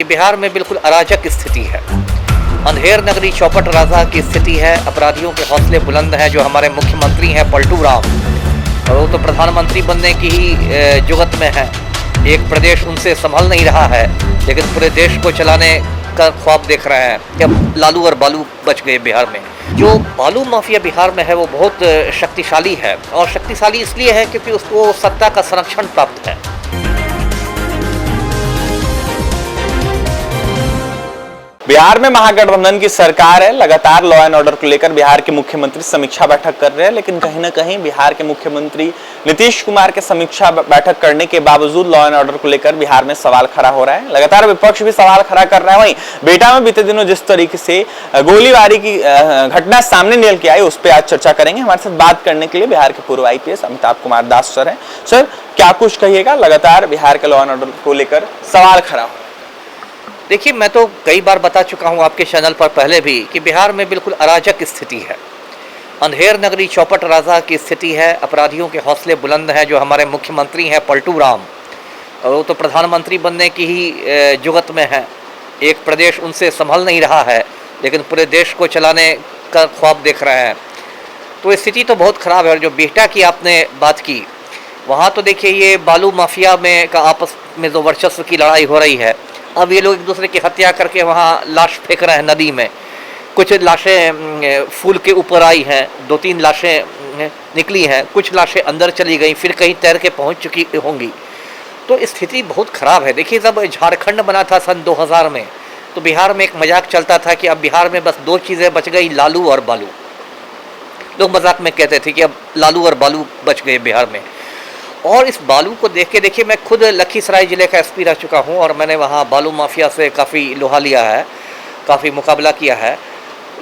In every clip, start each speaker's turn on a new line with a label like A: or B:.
A: बिहार में बिल्कुल अराजक स्थिति है। अंधेर नगरी चौपट राजा की स्थिति है। अपराधियों के हौसले बुलंद हैं। जो हमारे मुख्यमंत्री हैं पलटू राम, और वो तो प्रधानमंत्री बनने की ही जुगत में है। एक प्रदेश उनसे संभल नहीं रहा है, लेकिन पूरे देश को चलाने का ख्वाब देख रहे हैं कि अब लालू और बालू बच गए बिहार में। जो बालू माफिया बिहार में है वो बहुत शक्तिशाली है, और शक्तिशाली इसलिए है क्योंकि उसको सत्ता का संरक्षण प्राप्त है।
B: बिहार में महागठबंधन की सरकार है। लगातार लॉ एंड ऑर्डर को लेकर बिहार के मुख्यमंत्री समीक्षा बैठक कर रहे हैं, लेकिन कहीं ना कहीं बिहार के मुख्यमंत्री नीतीश कुमार के समीक्षा बैठक करने के बावजूद लॉ एंड ऑर्डर को लेकर बिहार में सवाल खड़ा हो रहा है। लगातार विपक्ष भी सवाल खड़ा कर रहा है। वहीं बेटा में बीते दिनों जिस तरीके से गोलीबारी की घटना सामने निकल के आई, उस पर आज चर्चा करेंगे। हमारे साथ बात करने के लिए बिहार के पूर्व IPS अमिताभ कुमार दास सर हैं। सर, क्या कुछ कहिएगा? लगातार बिहार के लॉ एंड ऑर्डर को लेकर सवाल खड़ा हो।
A: देखिए, मैं तो कई बार बता चुका हूँ आपके चैनल पर पहले भी कि बिहार में बिल्कुल अराजक स्थिति है। अंधेर नगरी चौपट राजा की स्थिति है। अपराधियों के हौसले बुलंद हैं। जो हमारे मुख्यमंत्री हैं पलटू राम, और वो तो प्रधानमंत्री बनने की ही जुगत में है। एक प्रदेश उनसे संभल नहीं रहा है, लेकिन पूरे देश को चलाने का ख्वाब देख रहे हैं। तो स्थिति तो बहुत ख़राब है। और जो बिहटा की आपने बात की, वहाँ तो देखिए ये बालू माफिया में का आपस में जो वर्चस्व की लड़ाई हो रही है। अब ये लोग एक दूसरे की हत्या करके वहाँ लाश फेंक रहे हैं नदी में। कुछ लाशें फूल के ऊपर आई हैं, 2-3 लाशें निकली हैं, कुछ लाशें अंदर चली गई, फिर कहीं तैर के पहुँच चुकी होंगी। तो स्थिति बहुत ख़राब है। देखिए, जब झारखंड बना था सन 2000 में, तो बिहार में एक मजाक चलता था कि अब बिहार में बस 2 चीज़ें बच गई, लालू और बालू। लोग मजाक में कहते थे कि अब लालू और बालू बच गए बिहार में। और इस बालू को देख के देखिए, मैं खुद लखीसराय ज़िले का SP रह चुका हूँ, और मैंने वहाँ बालू माफिया से काफ़ी लोहा लिया है, काफ़ी मुकाबला किया है।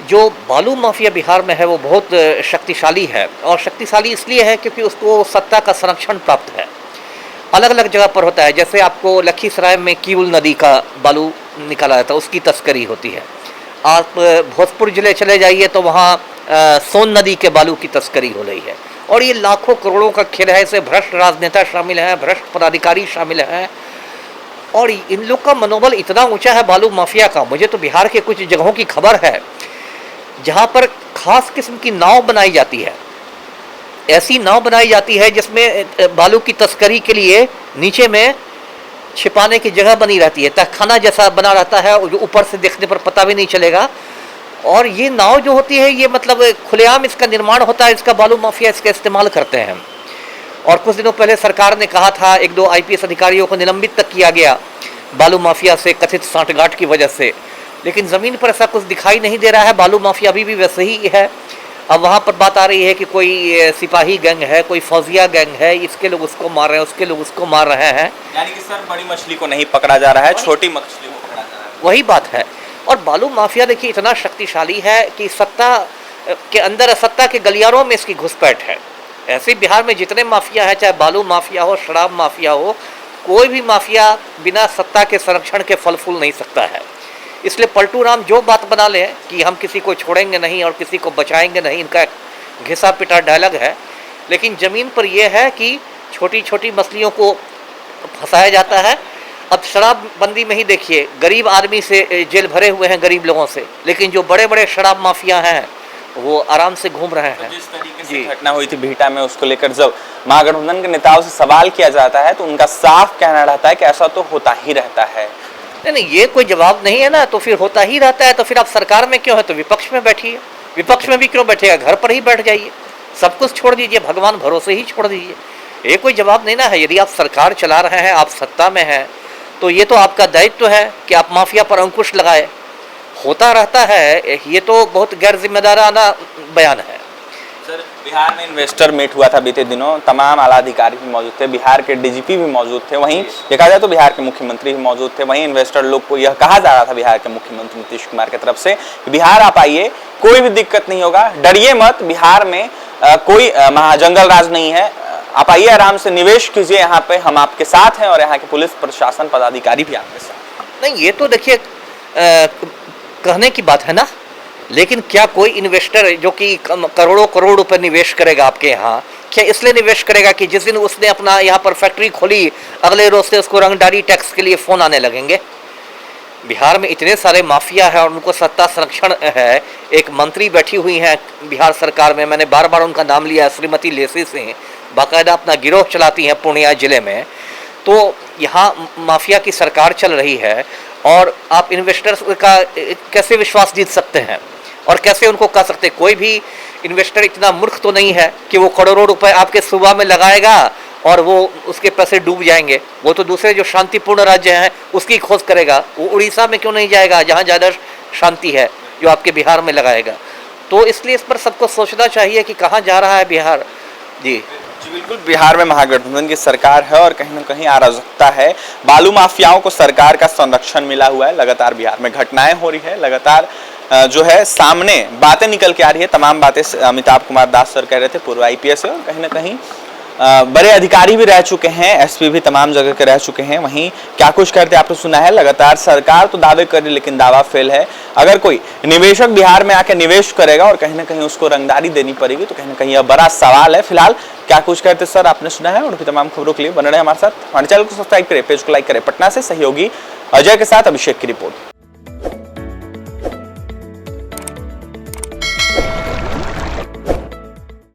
A: जो बालू माफिया बिहार में है वो बहुत शक्तिशाली है, और शक्तिशाली इसलिए है क्योंकि उसको सत्ता का संरक्षण प्राप्त है। अलग अलग जगह पर होता है। जैसे आपको लखीसराय में कीउल नदी का बालू निकाला जाता है, उसकी तस्करी होती है। आप भोजपुर ज़िले चले जाइए तो वहाँ सोन नदी के बालू की तस्करी हो रही है। और ये लाखों करोड़ों का खेल है। इसमें भ्रष्ट राजनेता शामिल हैं, भ्रष्ट पदाधिकारी शामिल हैं, और इन लोग का मनोबल इतना ऊंचा है बालू माफिया का। मुझे तो बिहार के कुछ जगहों की खबर है जहां पर खास किस्म की नाव बनाई जाती है। ऐसी नाव बनाई जाती है जिसमें बालू की तस्करी के लिए नीचे में छिपाने की जगह बनी रहती है, तहखाना जैसा बना रहता है, जो ऊपर से देखने पर पता भी नहीं चलेगा। और ये नाव जो होती है, ये मतलब खुलेआम इसका निर्माण होता है, इसका बालू माफिया इसका इस्तेमाल करते हैं। और कुछ दिनों पहले सरकार ने कहा था, 1-2 IPS अधिकारियों को निलंबित तक किया गया बालू माफिया से कथित सांठगांठ की वजह से। लेकिन ज़मीन पर ऐसा कुछ दिखाई नहीं दे रहा है। बालू माफिया अभी भी वैसे ही है। अब वहाँ पर बात आ रही है कि कोई सिपाही गैंग है, कोई फौजिया गैंग है, इसके लोग उसको मार रहे हैं, उसके लोग उसको मार रहे हैं।
B: यानी कि सर, बड़ी मछली को नहीं पकड़ा जा रहा है, छोटी मछली को पकड़ा जा रहा है।
A: वही बात है। और बालू माफिया देखिए इतना शक्तिशाली है कि सत्ता के अंदर, सत्ता के गलियारों में इसकी घुसपैठ है। ऐसे बिहार में जितने माफिया हैं, चाहे बालू माफिया हो, शराब माफिया हो, कोई भी माफिया बिना सत्ता के संरक्षण के फल फूल नहीं सकता है। इसलिए पलटू राम जो बात बना ले कि हम किसी को छोड़ेंगे नहीं और किसी को बचाएंगे नहीं, इनका घिसा पिटा डायलॉग है। लेकिन ज़मीन पर यह है कि छोटी छोटी मछलियों को फंसाया जाता है। अब शराबबंदी में ही देखिए, गरीब आदमी से जेल भरे हुए हैं, गरीब लोगों से, लेकिन जो बड़े बड़े शराब माफिया हैं वो आराम से घूम रहे हैं।
B: तो जिस तरीके से घटना हुई थी बिहटा में, उसको लेकर जब महागठबंधन के नेताओं से सवाल किया जाता है तो उनका साफ कहना रहता है कि ऐसा तो होता ही रहता है।
A: नहीं, ये कोई जवाब नहीं है ना। तो फिर होता ही रहता है तो फिर आप सरकार में क्यों है? तो विपक्ष में बैठिए। विपक्ष में भी क्यों बैठेगा? घर पर ही बैठ जाइए, सब कुछ छोड़ दीजिए, भगवान भरोसे ही छोड़ दीजिए। ये कोई जवाब नहीं ना है। यदि आप सरकार चला रहे हैं, आप सत्ता में हैं, तो ये तो आपका दायित्व है कि आप माफिया पर अंकुश लगाए। होता रहता है, ये तो बहुत गैर जिम्मेदाराना बयान है।
B: सर, बिहार में इन्वेस्टर मीट हुआ था बीते दिनों, तमाम आला अधिकारी भी मौजूद थे, बिहार के DGP भी मौजूद थे, वहीं देखा जाए तो बिहार के मुख्यमंत्री भी मौजूद थे। वहीं इन्वेस्टर लोग को यह कहा जा रहा था बिहार के मुख्यमंत्री नीतीश कुमार की तरफ से कि बिहार आप आइए, कोई भी दिक्कत नहीं होगा, डरिए मत, बिहार में कोई महाजंगल राज नहीं है, आप आइए, आराम से निवेश कीजिए, यहाँ पे हम आपके साथ हैं और यहाँ के पुलिस प्रशासन पदाधिकारी भी आपके साथ।
A: नहीं, ये तो देखिए कहने की बात है ना। लेकिन क्या कोई इन्वेस्टर जो कि करोड़ों करोड़ रुपए निवेश करेगा आपके यहाँ, क्या इसलिए निवेश करेगा कि जिस दिन उसने अपना यहाँ पर फैक्ट्री खोली, अगले रोज से उसको रंगदारी टैक्स के लिए फ़ोन आने लगेंगे? बिहार में इतने सारे माफिया है और उनको सत्ता संरक्षण है। एक मंत्री बैठी हुई हैं बिहार सरकार में, मैंने बार बार उनका नाम लिया, श्रीमती लेसी सिंह, बाकायदा अपना गिरोह चलाती हैं पूर्णिया जिले में। तो यहाँ माफिया की सरकार चल रही है और आप इन्वेस्टर्स का कैसे विश्वास जीत सकते हैं और कैसे उनको कह सकते हैं? कोई भी इन्वेस्टर इतना मूर्ख तो नहीं है कि वो करोड़ों रुपए आपके सूबा में लगाएगा और वो उसके पैसे डूब जाएंगे। वो तो दूसरे जो शांतिपूर्ण राज्य हैं उसकी खोज करेगा। वो उड़ीसा में क्यों नहीं जाएगा जहाँ ज़्यादा शांति है, जो आपके बिहार में लगाएगा? तो इसलिए इस पर सबको सोचना चाहिए कि कहाँ जा रहा है बिहार। जी
B: बिल्कुल, बिहार में महागठबंधन की सरकार है और कहीं ना कहीं अराजकता है। बालू माफियाओं को सरकार का संरक्षण मिला हुआ है। लगातार बिहार में घटनाएं हो रही है, लगातार जो है सामने बातें निकल के आ रही है। तमाम बातें अमिताभ कुमार दास सर कह रहे थे, पूर्व IPS है और कहीं ना कहीं बड़े अधिकारी भी रह चुके हैं, SP भी तमाम जगह के रह चुके हैं। वहीं क्या कुछ करते आपने सुना है। लगातार सरकार तो दावे कर रही लेकिन दावा फेल है। अगर कोई निवेशक बिहार में आकर निवेश करेगा और कहीं ना कहीं उसको रंगदारी देनी पड़ेगी तो कहीं ना कहीं यह बड़ा सवाल है। फिलहाल क्या कुछ कहते सर आपने सुना है और भी तमाम खबरों के लिए बने रहे हमारे साथ। हमारे चैनल को सब्सक्राइब करें, पेज को लाइक करें। पटना से सहयोगी अजय के साथ अभिषेक की रिपोर्ट।